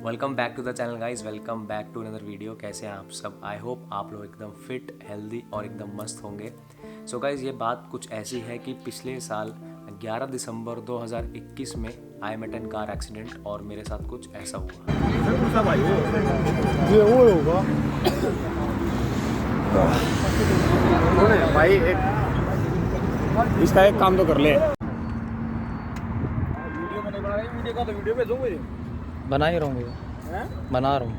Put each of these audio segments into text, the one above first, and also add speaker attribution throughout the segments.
Speaker 1: Welcome back to the channel guys, welcome back to another video. कैसे हैं आप सब? आई होप आप लोग एकदम फिट, हेल्दी और एकदम मस्त होंगे। सो गाइज, ये बात कुछ ऐसी है कि पिछले साल 11 दिसंबर 2021 में I met an car accident और मेरे साथ कुछ ऐसा हुआ।
Speaker 2: भाई इसका एक काम तो कर ले। वीडियो भेजूंगा
Speaker 3: बना ही रहा हूँ, बना रहा हूँ।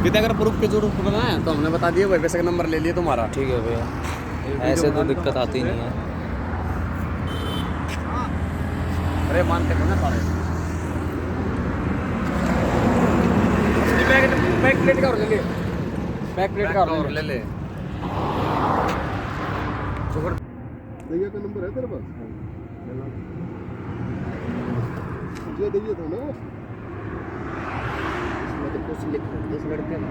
Speaker 2: कितने अगर प्रूफ के जरूरत पड़ना है तो हमने बता दिया भाई, पैसे का नंबर ले लिया तुम्हारा।
Speaker 3: ठीक है भैया, ऐसे तो दिक्कत आती नहीं है।
Speaker 2: अरे मानते हो ना सारे। बैक प्लेट का और ले ले, बैक प्लेट का और ले ले।
Speaker 4: दैया का नंबर है तेरे पास? मुझे दैया था ना, इसमें तो कुछ लिख रहा है इस लड़के ने।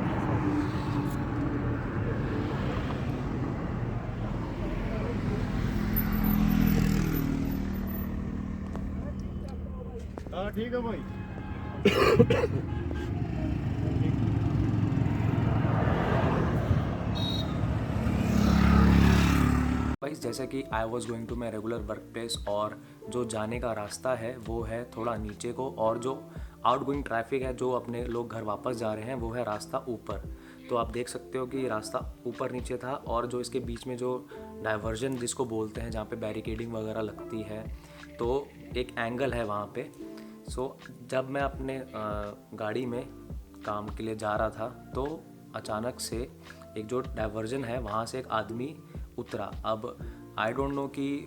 Speaker 4: हाँ ठीक है भाई।
Speaker 1: गाइस, जैसे कि I was going to my regular work place और जो जाने का रास्ता है वो है थोड़ा नीचे को, और जो आउट गोइंग ट्रैफिक है, जो अपने लोग घर वापस जा रहे हैं, वो है रास्ता ऊपर। तो आप देख सकते हो कि रास्ता ऊपर नीचे था, और जो इसके बीच में जो डाइवर्जन जिसको बोलते हैं, जहाँ पे बैरिकेडिंग वगैरह लगती है, तो एक एंगल है वहाँ पे। सो जब मैं अपने गाड़ी में काम के लिए जा रहा था तो अचानक से एक जो डाइवर्जन है वहाँ से एक आदमी उतरा। अब आई डोंट नो कि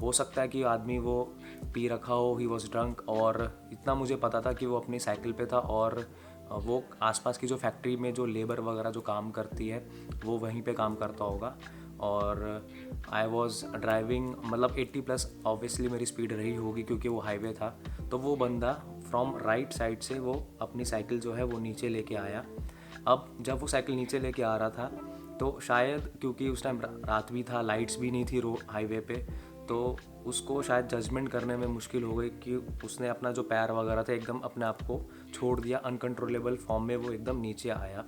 Speaker 1: हो सकता है कि आदमी वो पी रखा हो, ही वॉज ड्रंक, और इतना मुझे पता था कि वो अपनी साइकिल पे था और वो आसपास की जो फैक्ट्री में जो लेबर वगैरह जो काम करती है वो वहीं पे काम करता होगा। और आई वॉज ड्राइविंग, मतलब 80+ ऑब्वियसली मेरी स्पीड रही होगी क्योंकि वो हाईवे था। तो वो बंदा फ्रॉम राइट साइड से वो अपनी साइकिल जो है वो नीचे लेके आया। अब जब वो साइकिल नीचे लेके आ रहा था तो शायद क्योंकि उस टाइम रात भी था, लाइट्स भी नहीं थी हाईवे पे, तो उसको शायद जजमेंट करने में मुश्किल हो गई कि उसने अपना जो पैर वगैरह था एकदम अपने आप को छोड़ दिया, अनकंट्रोलेबल फॉर्म में वो एकदम नीचे आया।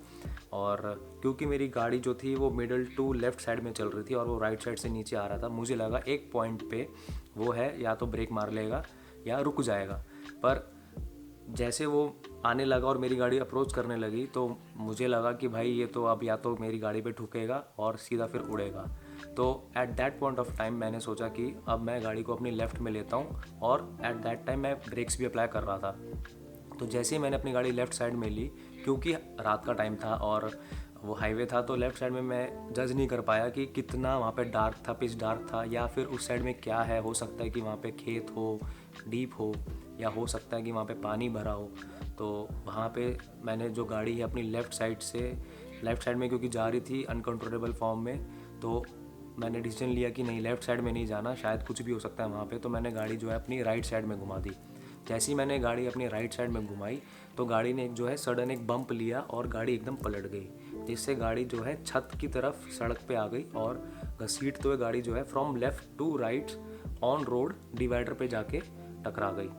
Speaker 1: और क्योंकि मेरी गाड़ी जो थी वो मिडल टू लेफ़्ट साइड में चल रही थी और वो राइट साइड से नीचे आ रहा था, मुझे लगा एक पॉइंट पे वो है या तो ब्रेक मार लेगा या रुक जाएगा। पर जैसे वो आने लगा और मेरी गाड़ी अप्रोच करने लगी तो मुझे लगा कि भाई ये तो अब या तो मेरी गाड़ी पे ठुकेगा और सीधा फिर उड़ेगा। तो at that point of time मैंने सोचा कि अब मैं गाड़ी को अपनी लेफ़्ट में लेता हूँ, और एट दैट टाइम मैं ब्रेक्स भी अप्लाई कर रहा था। तो जैसे ही मैंने अपनी गाड़ी लेफ़्ट साइड में ली, क्योंकि रात का टाइम था और वो हाईवे था, तो लेफ़्ट साइड में मैं जज नहीं कर पाया कि कितना वहाँ पे डार्क था, पिच डार्क था, या फिर उस साइड में क्या है। हो सकता है कि वहाँ पे खेत हो, डीप हो, या हो सकता है कि वहाँ पे पानी भरा हो। तो वहाँ पे मैंने जो गाड़ी है अपनी लेफ़्ट साइड में क्योंकि जा रही थी अनकंट्रोलेबल फॉर्म में, तो मैंने डिसीजन लिया कि नहीं, लेफ़्ट साइड में नहीं जाना, शायद कुछ भी हो सकता है वहाँ पे। तो मैंने गाड़ी जो है अपनी राइट साइड में घुमा दी। जैसे ही मैंने गाड़ी अपनी राइट साइड में घुमाई तो गाड़ी ने एक जो है सडन एक बम्प लिया और गाड़ी एकदम पलट गई, जिससे गाड़ी जो है छत की तरफ सड़क पे आ गई और घसीटते हुए गाड़ी जो है from left to right on road divider पे जाके टकरा गई।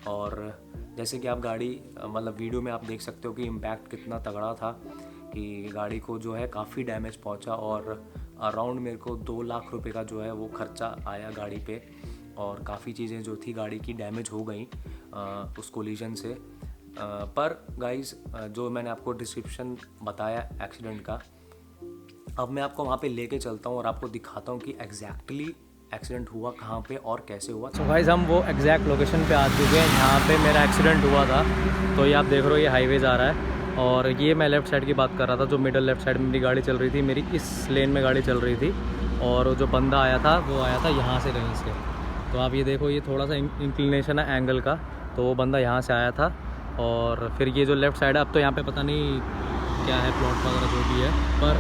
Speaker 1: और जैसे कि आप गाड़ी मतलब वीडियो में आप देख सकते हो कि इम्पैक्ट कितना तगड़ा था, कि गाड़ी को जो है काफ़ी डैमेज पहुंचा, और अराउंड मेरे को 2 लाख रुपए का जो है वो खर्चा आया गाड़ी पे, और काफ़ी चीज़ें जो थी गाड़ी की डैमेज हो गई उस कोलिजन से। पर गाइस, जो मैंने आपको डिस्क्रिप्शन बताया एक्सीडेंट का, अब मैं आपको वहाँ पे लेके चलता हूँ और आपको दिखाता हूँ कि एग्जैक्टली एक्सीडेंट हुआ कहाँ पे और कैसे हुआ।
Speaker 3: तो गाइस, हम वो एग्जैक्ट लोकेशन पे आ चुके हैं जहाँ पे मेरा एक्सीडेंट हुआ था। तो ये आप देख रहे हो, ये हाईवे जा रहा है, और ये मैं लेफ़्ट साइड की बात कर रहा था, जो मिडल लेफ़्ट साइड में मेरी गाड़ी चल रही थी, मेरी इस लेन में गाड़ी चल रही थी, और जो बंदा आया था वो आया था यहाँ से कहीं से। तो आप ये देखो, ये थोड़ा सा इंक्लिनेशन है एंगल का, तो वो बंदा यहाँ से आया था। और फिर ये जो लेफ़्ट साइड है, अब तो यहाँ पे पता नहीं क्या है, प्लॉट वगैरह जो भी है, पर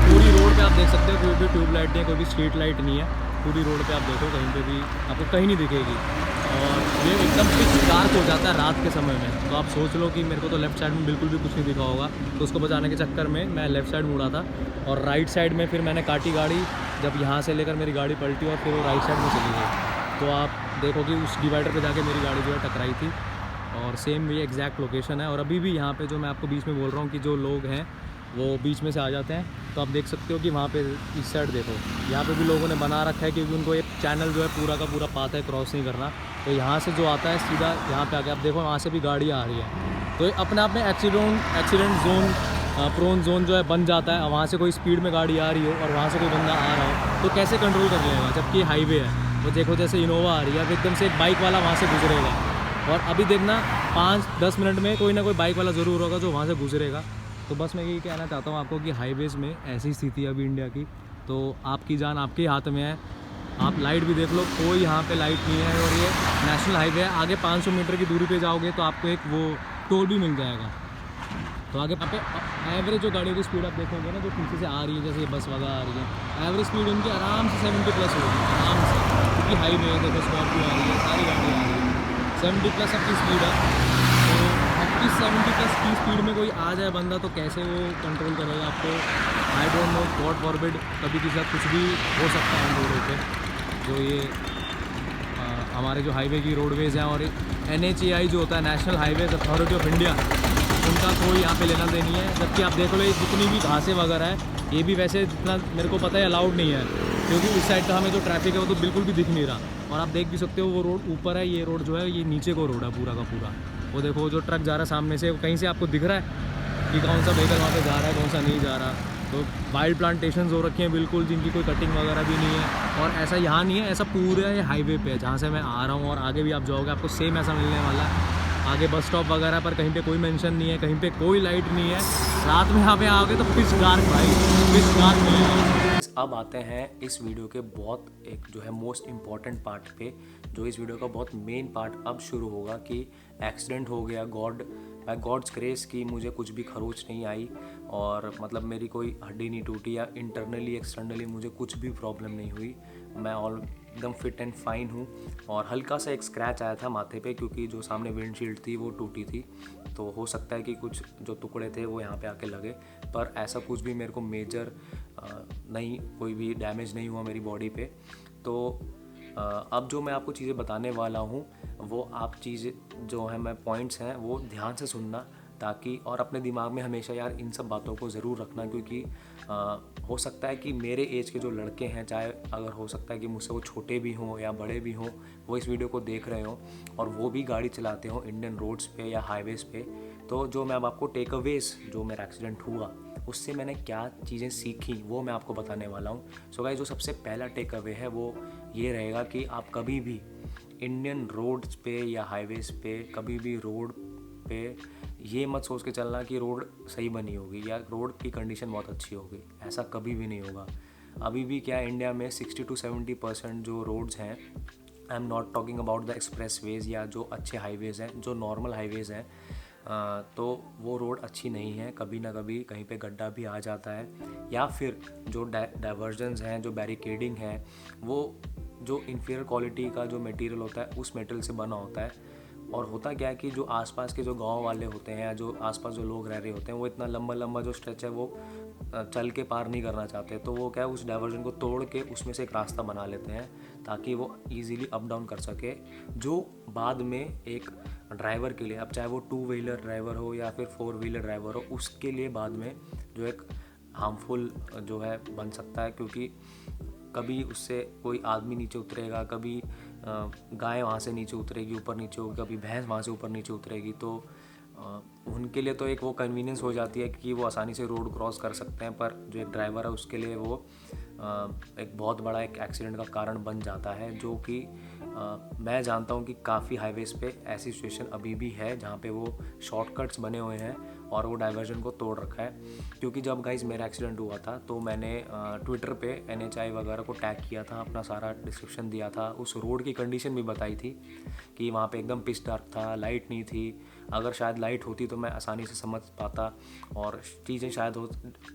Speaker 3: पूरी रोड पे आप देख सकते हो कोई भी ट्यूब लाइट नहीं है, कोई भी स्ट्रीट लाइट नहीं है। पूरी रोड पे आप देखो कहीं पे भी आपको कहीं नहीं दिखेगी, और ये एकदम पिच डार्क हो जाता है रात के समय में। तो आप सोच लो कि मेरे को तो लेफ़्ट साइड में बिल्कुल भी कुछ नहीं दिखा होगा, तो उसको बचाने के चक्कर में मैं लेफ़्ट साइड मुड़ा था, और राइट साइड में फिर मैंने काटी गाड़ी, जब यहाँ से लेकर मेरी गाड़ी पलटी और फिर वो राइट साइड में चली गई। तो आप देखो कि उस डिवाइडर पे जाके मेरी गाड़ी जो है टकराई थी, और सेम ये एग्जैक्ट लोकेशन है। और अभी भी यहाँ पे जो मैं आपको बीच में बोल रहा हूँ कि जो लोग हैं वो बीच में से आ जाते हैं, तो आप देख सकते हो कि वहाँ पे इस साइड देखो, यहाँ पे भी लोगों ने बना रखा है क्योंकि उनको ये चैनल जो है पूरा का पूरा पाता है क्रॉस नहीं करना। तो यहाँ से जो आता है सीधा यहाँ पे आके आप देखो वहाँ से भी गाड़ियाँ आ रही है, तो ये अपने आप में एक्सीडेंट जोन प्रोन जोन जो है बन जाता है। वहाँ से कोई स्पीड में गाड़ी आ रही हो और वहाँ से कोई बंदा आ रहा हो तो कैसे कंट्रोल कर लेगा, जबकि हाईवे है। वो देखो जैसे इनोवा आ रही है, अब एकदम से एक बाइक वाला वहाँ से गुजरेगा, और अभी देखना 5-10 मिनट में कोई ना कोई बाइक वाला ज़रूर होगा जो वहाँ से गुजरेगा। तो बस मैं यही कहना चाहता हूँ आपको कि हाईवेज़ में ऐसी स्थिति है अभी इंडिया की, तो आपकी जान आपके हाथ में है। आप लाइट भी देख लो, कोई यहाँ पे लाइट नहीं है, और ये नेशनल हाईवे है। आगे 500 मीटर की दूरी पे जाओगे तो आपको एक वो टोल भी मिल जाएगा। तो आगे यहाँ पे एवरेज जो गाड़ियों की स्पीड आप देखोगे ना, जो पीछे से आ रही है, जैसे बस वगैरह आ रही है, एवरेज स्पीड उनकी आराम से 70+ होगी, आराम से, क्योंकि हाईवे देखो स्कॉर्पियो आ रही है, सारी गाड़ी आ रही है, 70+ अपनी स्पीड है। तो अब इस 70+ की स्पीड में कोई आ जाए बंदा तो कैसे वो कंट्रोल करेगा आपको, I don't know, God forbid, कभी किसी साथ कुछ भी हो सकता है हम रोडों पे। जो ये हमारे जो हाईवे की रोडवेज़ हैं, और NHAI जो होता है national highways authority of India, उनका कोई यहाँ पे लेना देनी है। जबकि आप देख लो ये जितनी भी घासें वगैरह है, ये भी वैसे जितना मेरे को पता है अलाउड नहीं है, क्योंकि इस साइड का हमें जो ट्रैफिक है वो तो बिल्कुल भी दिख नहीं रहा। और आप देख भी सकते हो वो रोड ऊपर है, ये रोड जो है ये नीचे को रोड है पूरा का पूरा। वो देखो जो ट्रक जा रहा है सामने से, कहीं से आपको दिख रहा है कि कौन सा व्हीकल वहाँ पे जा रहा है, कौन सा नहीं जा रहा। तो वाइल्ड प्लांटेशंस हो रखी हैं बिल्कुल, जिनकी कोई कटिंग वगैरह भी नहीं है। और ऐसा यहाँ नहीं है, ऐसा पूरे हाईवे पे है जहाँ से मैं आ रहा हूँ, और आगे भी आप जाओगे आपको सेम ऐसा मिलने वाला है। आगे बस स्टॉप वगैरह पर कहीं पे कोई मेंशन नहीं है, कहीं पे कोई लाइट नहीं है। रात में यहाँ पे आओगे तो पिच डार्क भाई, पिच डार्क मिलेगा।
Speaker 1: अब आते हैं इस वीडियो के बहुत एक जो है मोस्ट इम्पॉर्टेंट पार्ट पे, जो इस वीडियो का बहुत मेन पार्ट अब शुरू होगा कि एक्सीडेंट हो गया, बाय गॉड्स ग्रेस की मुझे कुछ भी खरोच नहीं आई, और मतलब मेरी कोई हड्डी नहीं टूटी, या इंटरनली एक्सटर्नली मुझे कुछ भी प्रॉब्लम नहीं हुई। मैं ऑल एकदम फिट एंड फाइन हूँ। और हल्का सा एक स्क्रैच आया था माथे पे, क्योंकि जो सामने विंडशील्ड थी वो टूटी थी, तो हो सकता है कि कुछ जो टुकड़े थे वो यहाँ पे आके लगे, पर ऐसा कुछ भी मेरे को मेजर नहीं, कोई भी डैमेज नहीं हुआ मेरी बॉडी पे। तो अब जो मैं आपको चीज़ें बताने वाला हूँ वो आप चीज़ें जो है मैं पॉइंट्स हैं वो ध्यान से सुनना, ताकि और अपने दिमाग में हमेशा यार इन सब बातों को ज़रूर रखना, क्योंकि हो सकता है कि मेरे एज के जो लड़के हैं, चाहे अगर हो सकता है कि मुझसे वो छोटे भी हों या बड़े भी हों, वो इस वीडियो को देख रहे हों और वो भी गाड़ी चलाते हों इंडियन रोड्स पे या हाईवेज़ पे। तो जो मैं अब आपको टेक अवेज, जो मेरा एक्सीडेंट हुआ उससे मैंने क्या चीज़ें सीखी वो मैं आपको बताने वाला हूँ। सो गाइस, जो सबसे पहला टेक अवे है वो ये रहेगा कि आप कभी भी इंडियन रोड्स पे या हाईवेज़ पे, कभी भी रोड पे ये मत सोच के चलना कि रोड सही बनी होगी या रोड की कंडीशन बहुत अच्छी होगी, ऐसा कभी भी नहीं होगा। अभी भी क्या इंडिया में 60 to 70% जो रोड्स हैं, I am not talking about the expressways या जो अच्छे हाईवेज़ हैं, जो नॉर्मल हाईवेज़ हैं, तो वो रोड अच्छी नहीं है। कभी ना कभी कहीं पे गड्ढा भी आ जाता है, या फिर जो डाइवर्जन्स हैं, जो बैरिकेडिंग है, वो जो इन्फीरियर क्वालिटी का जो मटेरियल होता है उस मटेरियल से बना होता है। और होता क्या है कि जो आसपास के जो गांव वाले होते हैं या जो आसपास जो लोग रह रहे होते हैं, वो इतना लंबा लंबा जो स्ट्रेच है वो चल के पार नहीं करना चाहते, तो वो क्या है उस डाइवर्जन को तोड़ के उसमें से एक रास्ता बना लेते हैं ताकि वो ईज़िली अप डाउन कर सके, जो बाद में एक ड्राइवर के लिए, अब चाहे वो 2 व्हीलर ड्राइवर हो या फिर 4 व्हीलर ड्राइवर हो, उसके लिए बाद में जो एक हार्मफुल जो है बन सकता है। क्योंकि कभी उससे कोई आदमी नीचे उतरेगा, कभी गाय वहाँ से नीचे उतरेगी, ऊपर नीचे होगी, कभी भैंस वहाँ से ऊपर नीचे उतरेगी, तो उनके लिए तो एक वो कन्वीनियंस हो जाती है कि वो आसानी से रोड क्रॉस कर सकते हैं, पर जो एक ड्राइवर है उसके लिए वो एक बहुत बड़ा एक एक्सीडेंट का कारण बन जाता है। जो कि मैं जानता हूँ कि काफ़ी हाईवेज़ पे ऐसी सिचुएशन अभी भी है जहाँ पे वो शॉर्टकट्स बने हुए हैं और वो डाइवर्जन को तोड़ रखा है। क्योंकि जब गाइज मेरा एक्सीडेंट हुआ था तो मैंने ट्विटर पे NHI वगैरह को टैग किया था, अपना सारा डिस्क्रिप्शन दिया था, उस रोड की कंडीशन भी बताई थी कि वहाँ पे एकदम पिच डार्क था, लाइट नहीं थी। अगर शायद लाइट होती तो मैं आसानी से समझ पाता और चीज़ें शायद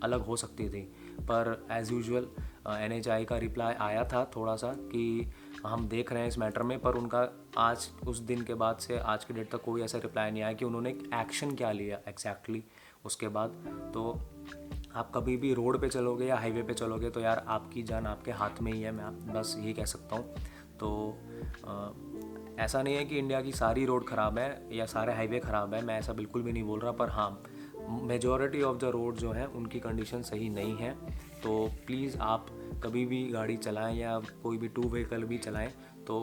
Speaker 1: अलग हो सकती थी। पर एज़ यूजुअल NHI का रिप्लाई आया था थोड़ा सा कि हम देख रहे हैं इस मैटर में, पर उनका आज उस दिन के बाद से आज के डेट तक कोई ऐसा रिप्लाई नहीं आया कि उन्होंने एक्शन क्या लिया एग्जैक्टली उसके बाद। तो आप कभी भी रोड पे चलोगे या हाईवे पे चलोगे तो यार आपकी जान आपके हाथ में ही है, मैं बस यही कह सकता हूँ। तो ऐसा नहीं है कि इंडिया की सारी रोड ख़राब है या सारे हाईवे ख़राब है, मैं ऐसा बिल्कुल भी नहीं बोल रहा, पर हाँ मेजॉरिटी ऑफ द रोड जो हैं उनकी कंडीशन सही नहीं है। तो प्लीज़ आप कभी भी गाड़ी चलाएं या कोई भी 2 व्हीकल भी चलाएं तो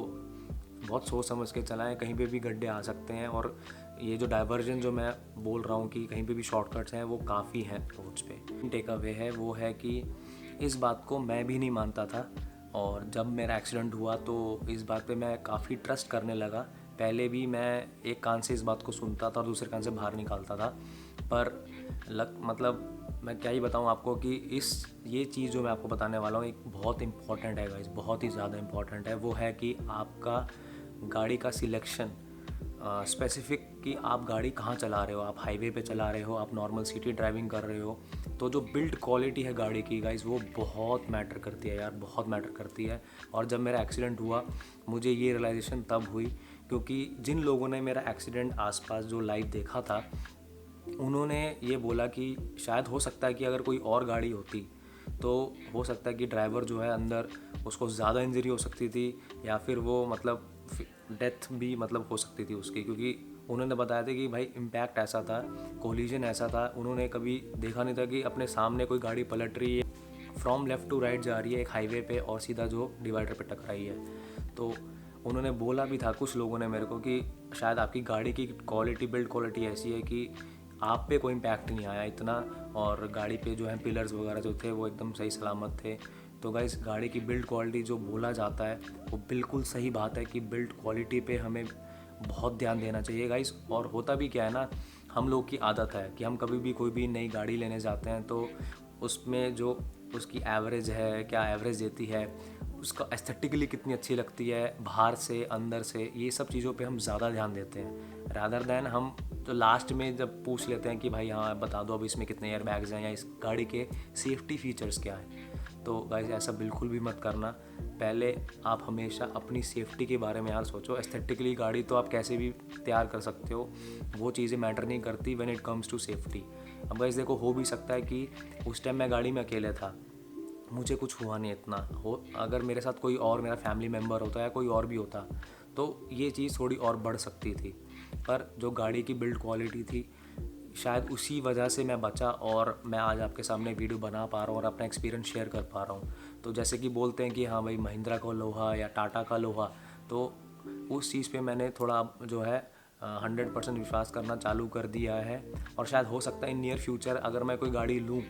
Speaker 1: बहुत सोच समझ के चलाएं, कहीं पे भी गड्ढे आ सकते हैं। और ये जो डाइवर्जन जो मैं बोल रहा हूँ कि कहीं पे भी शॉर्टकट्स हैं वो काफ़ी हैं रोड्स पे। टेक अवे है वो है कि इस बात को मैं भी नहीं मानता था, और जब मेरा एक्सीडेंट हुआ तो इस बात पे मैं काफ़ी ट्रस्ट करने लगा। पहले भी मैं एक कान से इस बात को सुनता था और दूसरे कान से बाहर निकालता था, पर मतलब मैं क्या ही बताऊँ आपको कि ये चीज़ जो मैं आपको बताने वाला हूँ एक बहुत इम्पॉर्टेंट है गाइस, बहुत ही ज़्यादा इम्पॉर्टेंट है। वो है कि आपका गाड़ी का सिलेक्शन स्पेसिफिक, कि आप गाड़ी कहाँ चला रहे हो, आप हाईवे पे चला रहे हो, आप नॉर्मल सिटी ड्राइविंग कर रहे हो, तो जो बिल्ड क्वालिटी है गाड़ी की गाइस वो बहुत मैटर करती है यार, बहुत मैटर करती है। और जब मेरा एक्सीडेंट हुआ मुझे ये रियलाइजेशन तब हुई क्योंकि जिन लोगों ने मेरा एक्सीडेंट आसपास जो लाइव देखा था उन्होंने ये बोला कि शायद हो सकता है कि अगर कोई और गाड़ी होती तो हो सकता है कि ड्राइवर जो है अंदर उसको ज़्यादा इंजरी हो सकती थी या फिर वो मतलब डेथ भी मतलब हो सकती थी उसकी, क्योंकि उन्होंने बताया था कि भाई इम्पैक्ट ऐसा था, कोलिजन ऐसा था, उन्होंने कभी देखा नहीं था कि अपने सामने कोई गाड़ी पलट रही है, फ्रॉम लेफ़्ट टू राइट जा रही है एक हाईवे पे और सीधा जो डिवाइडर पे टकराई है। तो उन्होंने बोला भी था कुछ लोगों ने मेरे को कि शायद आपकी गाड़ी की क्वालिटी, बिल्ड क्वालिटी ऐसी है कि आप पे कोई इम्पैक्ट नहीं आया इतना, और गाड़ी पे जो है पिलर्स वगैरह जो थे वो एकदम सही सलामत थे। तो गाइस गाड़ी की बिल्ड क्वालिटी जो बोला जाता है वो बिल्कुल सही बात है कि बिल्ड क्वालिटी पे हमें बहुत ध्यान देना चाहिए गाइस। और होता भी क्या है ना, हम लोग की आदत है कि हम कभी भी कोई भी नई गाड़ी लेने जाते हैं तो उसमें जो उसकी एवरेज है, क्या एवरेज देती है, उसका एस्थेटिकली कितनी अच्छी लगती है बाहर से अंदर से, ये सब चीज़ों पे हम ज़्यादा ध्यान देते हैं रादर दैन हम तो लास्ट में जब पूछ लेते हैं कि भाई हाँ बता दो अब इसमें कितने एयर बैग्स हैं या इस गाड़ी के सेफ्टी फीचर्स क्या हैं। तो गाइस ऐसा बिल्कुल भी मत करना, पहले आप हमेशा अपनी सेफ्टी के बारे में यार सोचो। एस्थेटिकली गाड़ी तो आप कैसे भी तैयार कर सकते हो, वो चीज़ें मैटर नहीं करती when it comes to safety. अब गाइस देखो हो भी सकता है कि उस टाइम मैं गाड़ी में अकेले था, मुझे कुछ हुआ नहीं इतना हो, अगर मेरे साथ कोई और मेरा फैमिली मेम्बर होता या कोई और भी होता तो ये चीज़ थोड़ी और बढ़ सकती थी। पर जो गाड़ी की बिल्ड क्वालिटी थी शायद उसी वजह से मैं बचा और मैं आज आपके सामने वीडियो बना पा रहा हूँ और अपना एक्सपीरियंस शेयर कर पा रहा हूँ। तो जैसे कि बोलते हैं कि हाँ भाई महिंद्रा का लोहा या टाटा का लोहा, तो उस चीज़ पे मैंने थोड़ा जो है 100% विश्वास करना चालू कर दिया है। और शायद हो सकता है इन नियर फ्यूचर अगर मैं कोई गाड़ी लूँ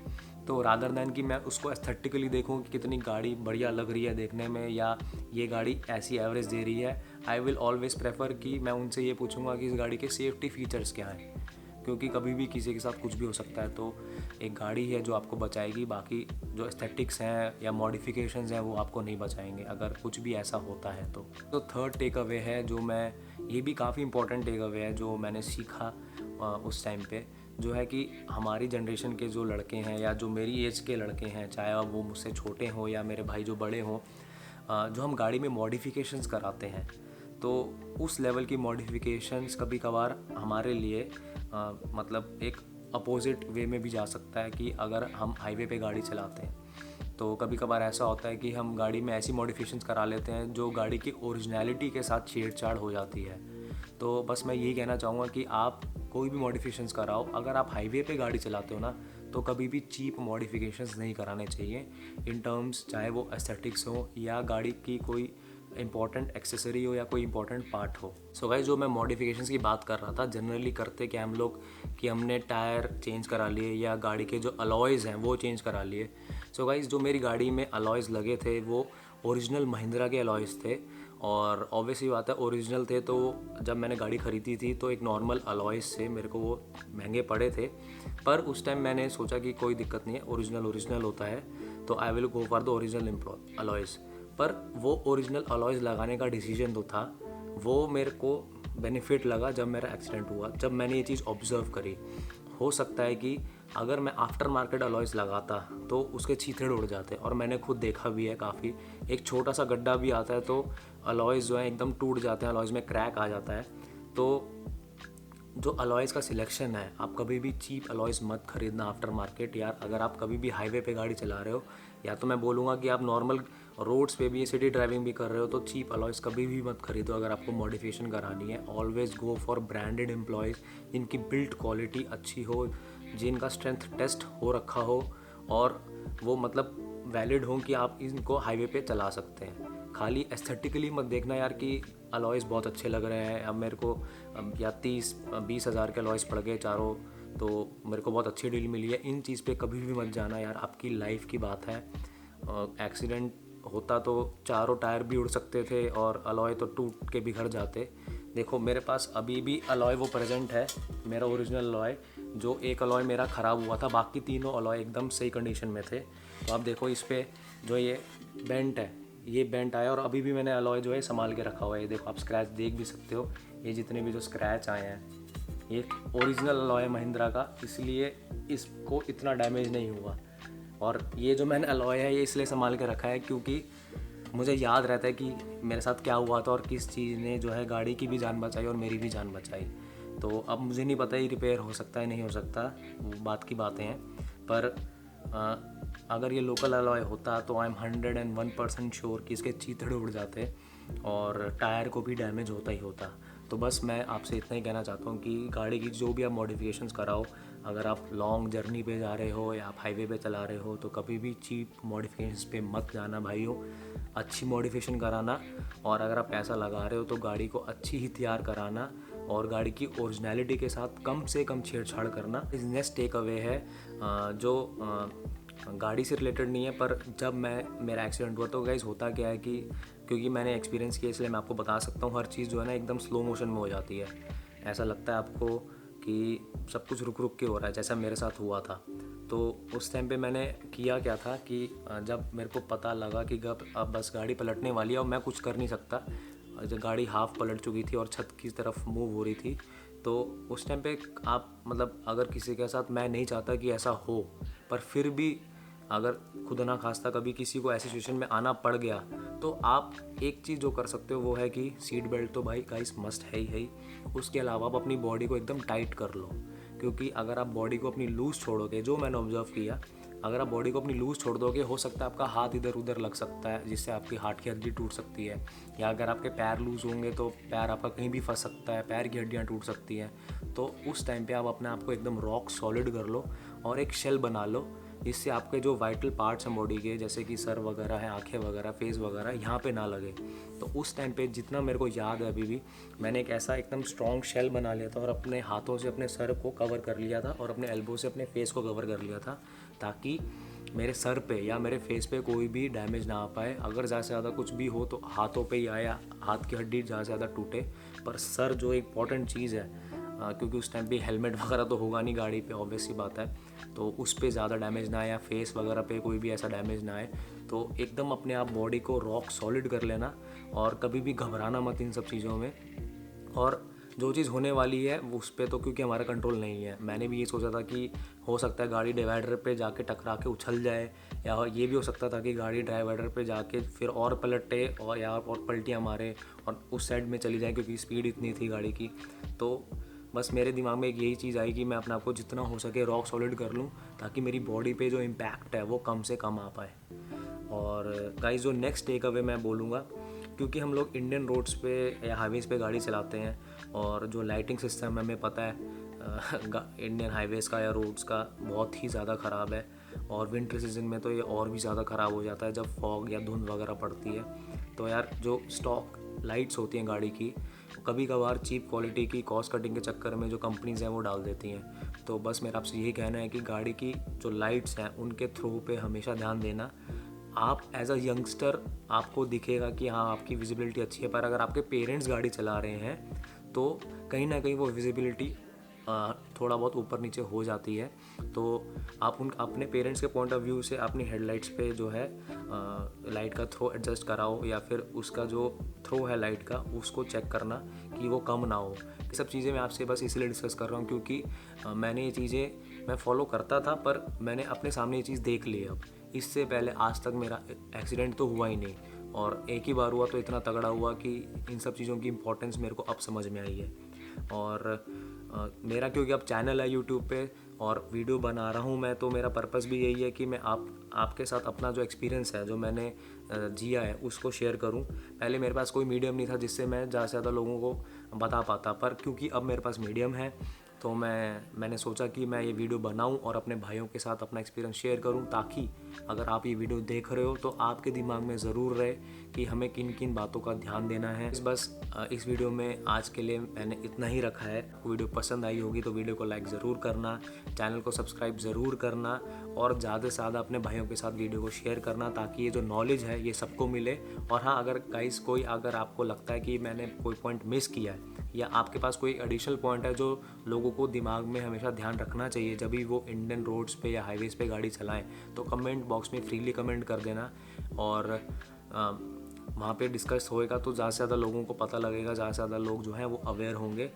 Speaker 1: तो रादर दैन कि मैं उसको एस्थेटिकली देखूँ कि कितनी गाड़ी बढ़िया लग रही है देखने में या ये गाड़ी ऐसी एवरेज दे रही है, आई विल ऑलवेज़ प्रेफर कि मैं उनसे ये पूछूंगा कि इस गाड़ी के सेफ्टी फीचर्स क्या हैं, क्योंकि कभी भी किसी के साथ कुछ भी हो सकता है। तो एक गाड़ी है जो आपको बचाएगी, बाकी जो एस्थेटिक्स हैं या मॉडिफिकेशंस हैं वो आपको नहीं बचाएंगे अगर कुछ भी ऐसा होता है। तो थर्ड टेक अवे है जो मैं, ये भी काफ़ी इंपॉर्टेंट टेक अवे है जो मैंने सीखा उस टाइम पे, जो है कि हमारी जनरेशन के जो लड़के हैं या जो मेरी एज के लड़के हैं, चाहे वो मुझसे छोटे हों या मेरे भाई जो बड़े हों, जो हम गाड़ी में मॉडिफिकेशंस कराते हैं तो उस लेवल की मॉडिफिकेशंस कभी कभार हमारे लिए मतलब एक अपोजिट वे में भी जा सकता है कि अगर हम हाईवे पे गाड़ी चलाते हैं तो कभी कभार ऐसा होता है कि हम गाड़ी में ऐसी मॉडिफिकेशंस करा लेते हैं जो गाड़ी की ओरिजिनलिटी के साथ छेड़छाड़ हो जाती है। तो बस मैं यही कहना चाहूँगा कि आप कोई भी मॉडिफिकेशंस कराओ, अगर आप हाईवे पे गाड़ी चलाते हो ना तो कभी भी चीप मॉडिफिकेशंस नहीं कराने चाहिए इन टर्म्स, चाहे वो एस्थेटिक्स हो या गाड़ी की कोई इंपॉर्टेंट एक्सेसरी हो या कोई इंपॉर्टेंट पार्ट हो। सो गाइस जो मैं मॉडिफिकेशंस की बात कर रहा था, जनरली करते क्या हम लोग कि हमने टायर चेंज करा लिए या गाड़ी के जो अलॉयज़ हैं वो चेंज करा लिए। सो गाइस जो मेरी गाड़ी में अलॉयज़ लगे थे वो ओरिजिनल महिंद्रा के अलॉयज़ थे और ऑब्वियसली बात है ओरिजिनल थे, तो जब मैंने गाड़ी ख़रीदी थी तो एक नॉर्मल अलॉयज़ से मेरे को वो महंगे पड़े थे, पर उस टाइम मैंने सोचा कि कोई दिक्कत नहीं है, ओरिजिनल होता है तो I will go for the original alloys. पर वो ओरिजिनल अलॉयज़ लगाने का डिसीजन जो था वो मेरे को बेनिफिट लगा जब मेरा एक्सीडेंट हुआ, जब मैंने ये चीज़ ऑब्ज़र्व करी। हो सकता है कि अगर मैं आफ्टर मार्केट अलॉयज़ लगाता तो उसके छींथड़े उड़ जाते, और मैंने खुद देखा भी है काफ़ी, एक छोटा सा गड्ढा भी आता है तो अलॉयज़ जो है एकदम टूट जाते हैं, अलॉयज़ में क्रैक आ जाता है। तो जो अलॉयज़ का सिलेक्शन है, आप कभी भी चीप अलॉयज़ मत खरीदना आफ्टर मार्केट यार। अगर आप कभी भी हाईवे पे गाड़ी चला रहे हो, या तो मैं बोलूँगा कि आप नॉर्मल रोड्स पे भी सिटी ड्राइविंग भी कर रहे हो, तो चीप अलॉयज़ कभी भी मत खरीदो। अगर आपको मॉडिफिकेशन करानी है, always go for branded employees जिनकी बिल्ड क्वालिटी अच्छी हो, जिनका स्ट्रेंथ टेस्ट हो रखा हो, और वो मतलब वैलिड हो कि आप इनको हाईवे पे चला सकते हैं। खाली एस्थेटिकली मत देखना यार कि अलॉयज़ बहुत अच्छे लग रहे हैं, अब मेरे को या 30-20 हज़ार के अलॉयज़ पड़ गए चारों, तो मेरे को बहुत अच्छी डील मिली है। इन चीज़ पे कभी भी मत जाना यार, आपकी लाइफ की बात है। एक्सीडेंट होता तो चारों टायर भी उड़ सकते थे और अलॉय तो टूट के बिखर जाते। देखो मेरे पास अभी भी अलॉय वो प्रेजेंट है, मेरा ओरिजिनल अलॉय। जो एक अलॉय मेरा ख़राब हुआ था, बाकी तीनों अलॉय एकदम सही कंडीशन में थे। तो आप देखो इस पर जो ये बेंट है, ये बेंट आया, और अभी भी मैंने अलॉय जो है संभाल के रखा हुआ है। ये देखो आप स्क्रैच देख भी सकते हो, ये जितने भी जो स्क्रैच आए हैं, ये ओरिजिनल अलॉय है महिंद्रा का, इसलिए इसको इतना डैमेज नहीं हुआ। और ये जो मैंने अलॉय है ये इसलिए संभाल के रखा है क्योंकि मुझे याद रहता है कि मेरे साथ क्या हुआ था और किस चीज़ ने जो है गाड़ी की भी जान बचाई और मेरी भी जान बचाई। तो अब मुझे नहीं पता ये रिपेयर हो सकता है नहीं हो सकता, वो बात की बातें हैं। पर अगर ये लोकल अलॉय होता तो आई एम 101% श्योर कि इसके चीथड़े उड़ जाते और टायर को भी डैमेज होता ही होता। तो बस मैं आपसे इतना ही कहना चाहता हूँ कि गाड़ी की जो भी आप मॉडिफिकेशंस कराओ, अगर आप लॉन्ग जर्नी पे जा रहे हो या आप हाईवे पे चला रहे हो, तो कभी भी चीप मॉडिफिकेशंस पे मत जाना भाइयों, अच्छी मॉडिफिकेशन कराना। और अगर आप पैसा लगा रहे हो तो गाड़ी को अच्छी ही तैयार कराना और गाड़ी की ओरिजिनलिटी के साथ कम से कम छेड़छाड़ करना। नेक्स्ट टेक अवे है जो गाड़ी से रिलेटेड नहीं है, पर जब मेरा एक्सीडेंट हुआ तो गाइस होता क्या है कि क्योंकि मैंने एक्सपीरियंस किया इसलिए मैं आपको बता सकता हूँ, हर चीज़ जो है ना एकदम स्लो मोशन में हो जाती है। ऐसा लगता है आपको कि सब कुछ रुक रुक के हो रहा है, जैसा मेरे साथ हुआ था। तो उस टाइम पे मैंने किया क्या था कि जब मेरे को पता लगा कि अब बस गाड़ी पलटने वाली है और मैं कुछ कर नहीं सकता, जब गाड़ी हाफ़ पलट चुकी थी और छत की तरफ मूव हो रही थी, तो उस टाइम पे आप मतलब अगर किसी के साथ, मैं नहीं चाहता कि ऐसा हो, पर फिर भी अगर खुद ना खास्ता कभी किसी को ऐसी सिचुएशन में आना पड़ गया, तो आप एक चीज़ जो कर सकते हो वो है कि सीट बेल्ट तो भाई गाइस मस्ट है ही। उसके अलावा आप अपनी बॉडी को एकदम टाइट कर लो, क्योंकि अगर आप बॉडी को अपनी लूज़ छोड़ोगे, जो मैंने ऑब्जर्व किया, अगर आप बॉडी को अपनी लूज़ छोड़ दोगे, हो सकता है आपका हाथ इधर उधर लग सकता है जिससे आपकी हार्ट की हड्डी टूट सकती है, या अगर आपके पैर लूज़ होंगे तो पैर आपका कहीं भी फंस सकता है, पैर की हड्डियाँ टूट सकती हैं। तो उस टाइम पे आप अपने आप को एकदम रॉक सॉलिड कर लो और एक शेल बना लो, जिससे आपके जो वाइटल पार्ट्स हैं बॉडी के, जैसे कि सर वगैरह है, आंखें वगैरह, फेस वगैरह, यहाँ पे ना लगे। तो उस टाइम पे जितना मेरे को याद है अभी भी, मैंने एक ऐसा एकदम स्ट्रॉन्ग शेल बना लिया था और अपने हाथों से अपने सर को कवर कर लिया था और अपने एल्बो से अपने फेस को कवर कर लिया था, ताकि मेरे सर पे या मेरे फेस पे कोई भी डैमेज ना आ पाए। अगर ज़्यादा से ज़्यादा कुछ भी हो तो हाथों पे ही आया, हाथ की हड्डी ज़्यादा से ज़्यादा टूटे, पर सर जो एक इम्पॉर्टेंट चीज़ है, क्योंकि उस टाइम पे हेलमेट वगैरह तो होगा नहीं गाड़ी पे, ऑब्वियस सी बात है, तो उस पे ज़्यादा डैमेज ना आए या फेस वगैरह पे कोई भी ऐसा डैमेज ना आए। तो एकदम अपने आप बॉडी को रॉक सॉलिड कर लेना और कभी भी घबराना मत इन सब चीज़ों में। और जो चीज़ होने वाली है उस पर तो क्योंकि हमारा कंट्रोल नहीं है, मैंने भी ये सोचा था कि हो सकता है गाड़ी डिवाइडर पे जाके टकरा के उछल जाए, या ये भी हो सकता था कि गाड़ी डिवाइडर पे जाके फिर और पलटे और या और पलटियाँ मारे और उस साइड में चली जाए, क्योंकि स्पीड इतनी थी गाड़ी की। तो बस मेरे दिमाग में एक यही चीज़ आई कि मैं अपने आप को जितना हो सके रॉक सॉलिड कर लूँ, ताकि मेरी बॉडी पे जो इम्पैक्ट है वो कम से कम आ पाए। और गाइस जो नेक्स्ट टेक अवे मैं बोलूँगा, क्योंकि हम लोग इंडियन रोड्स पे या हाईवेज़ पे गाड़ी चलाते हैं और जो लाइटिंग सिस्टम हमें पता है इंडियन हाईवेज़ का या रोड्स का बहुत ही ज़्यादा ख़राब है, और विंटर सीजन में तो ये और भी ज़्यादा ख़राब हो जाता है जब फॉग या धुंध वगैरह पड़ती है। तो यार जो स्टॉक लाइट्स होती हैं गाड़ी की, कभी कभार चीप क्वालिटी की कॉस्ट कटिंग के चक्कर में जो कंपनीज़ हैं वो डाल देती हैं। तो बस मेरा आपसे यही कहना है कि गाड़ी की जो लाइट्स हैं उनके थ्रू पे हमेशा ध्यान देना। आप एज अ यंगस्टर आपको दिखेगा कि हाँ आपकी विजिबिलिटी अच्छी है, पर अगर आपके पेरेंट्स गाड़ी चला रहे हैं तो कहीं ना कहीं वो विजिबिलिटी थोड़ा बहुत ऊपर नीचे हो जाती है। तो आप उन अपने पेरेंट्स के पॉइंट ऑफ व्यू से अपनी हेडलाइट्स पे जो है लाइट का थ्रो एडजस्ट कराओ, या फिर उसका जो थ्रो है लाइट का उसको चेक करना कि वो कम ना हो। ये सब चीज़ें मैं आपसे बस इसलिए डिस्कस कर रहा हूँ क्योंकि मैंने ये चीज़ें मैं फॉलो करता था, पर मैंने अपने सामने ये चीज़ देख ली है अब। इससे पहले आज तक मेरा एक्सीडेंट तो हुआ ही नहीं, और एक ही बार हुआ तो इतना तगड़ा हुआ कि इन सब चीज़ों की इम्पोर्टेंस मेरे को अब समझ में आई है। और मेरा क्योंकि अब चैनल है यूट्यूब पे और वीडियो बना रहा हूँ मैं, तो मेरा पर्पस भी यही है कि मैं आपके साथ अपना जो एक्सपीरियंस है, जो मैंने जिया है, उसको शेयर करूँ। पहले मेरे पास कोई मीडियम नहीं था जिससे मैं ज़्यादा से ज़्यादा लोगों को बता पाता, पर क्योंकि अब मेरे पास मीडियम है तो मैंने सोचा कि मैं ये वीडियो बनाऊं और अपने भाइयों के साथ अपना एक्सपीरियंस शेयर करूं, ताकि अगर आप ये वीडियो देख रहे हो तो आपके दिमाग में ज़रूर रहे कि हमें किन किन बातों का ध्यान देना है। इस वीडियो में आज के लिए मैंने इतना ही रखा है। वीडियो पसंद आई होगी तो वीडियो को लाइक ज़रूर करना, चैनल को सब्सक्राइब ज़रूर करना, और ज़्यादा से ज़्यादा अपने भाइयों के साथ वीडियो को शेयर करना, ताकि ये जो नॉलेज है ये सबको मिले। और हाँ, अगर गाइस अगर आपको लगता है कि मैंने कोई पॉइंट मिस किया है, या आपके पास कोई एडिशनल पॉइंट है जो लोगों को दिमाग में हमेशा ध्यान रखना चाहिए जब भी वो इंडियन रोड्स पे या हाईवेज़ पे गाड़ी चलाएं, तो कमेंट बॉक्स में फ्रीली कमेंट कर देना, और वहाँ पे डिस्कस होएगा तो ज़्यादा से ज़्यादा लोगों को पता लगेगा, ज़्यादा से ज़्यादा लोग जो हैं वो अवेयर होंगे।